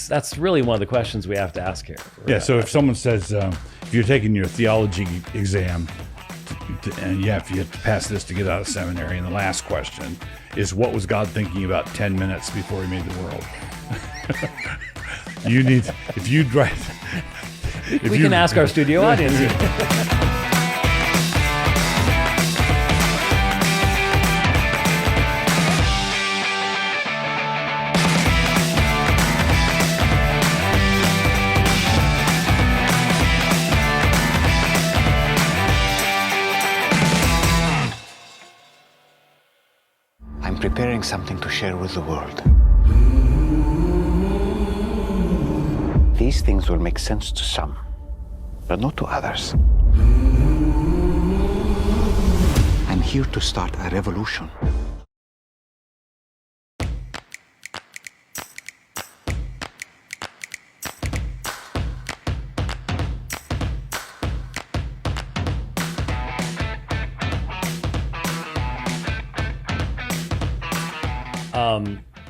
that's really one of the questions we have to ask here. Yeah. So if someone says, if you're taking your theology exam, and if you have to pass this to get out of seminary, and the last question is, what was God thinking about 10 minutes before He made the world? We can ask our studio audience. I'm preparing something to share with the world. These things will make sense to some, but not to others. I'm here to start a revolution.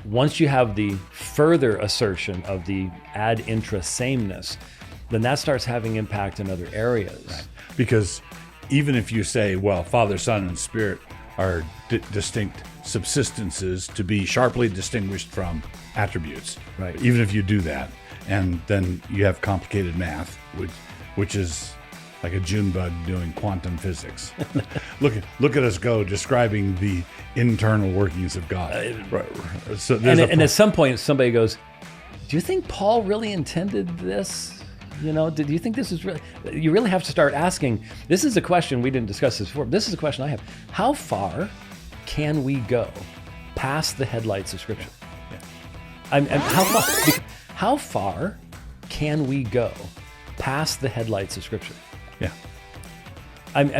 Once you have the further assertion of the ad intra sameness, then that starts having impact in other areas. Right. Because even if you say, well, Father, Son, and Spirit are distinct subsistences to be sharply distinguished from attributes, right? Even if you do that, and then you have complicated math, which is like a June bug doing quantum physics. Look at us go, describing the internal workings of God. Right. So and at some point, somebody goes, "Do you think Paul really intended this? Do you think this is really?" You really have to start asking. This is a question we didn't discuss this before. This is a question I have: how far can we go past the headlights of Scripture? Yeah. How far can we go past the headlights of Scripture? Yeah.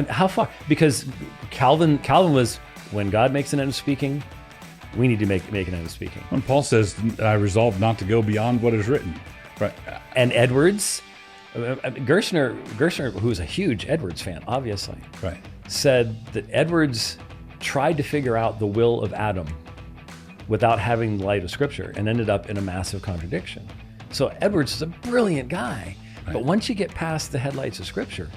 How far? Because Calvin was, when God makes an end of speaking, we need to make an end of speaking. When Paul says, I resolve not to go beyond what is written. Right. And Edwards, Gershner, who's a huge Edwards fan, obviously, right, said that Edwards tried to figure out the will of Adam without having the light of Scripture and ended up in a massive contradiction. So Edwards is a brilliant guy. Right. But once you get past the headlights of Scripture,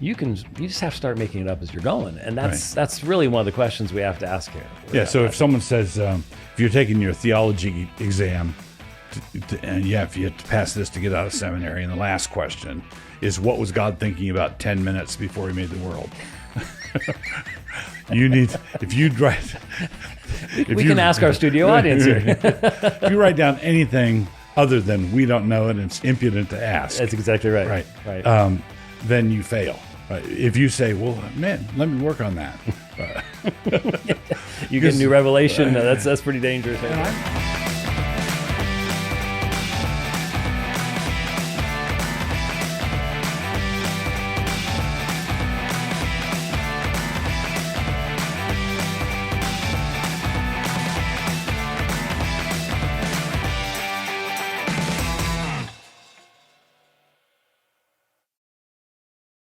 you just have to start making it up as you're going, and that's really one of the questions we have to ask here. Yeah. So if someone says, if you're taking your theology exam, and if you have to pass this to get out of seminary, and the last question is, what was God thinking about 10 minutes before He made the world? We can ask our studio audience here. If you write down anything other than we don't know it, and it's impudent to ask. That's exactly right. Right. Then you fail. Right? If you say, well, man, let me work on that. You get a new revelation. That's pretty dangerous.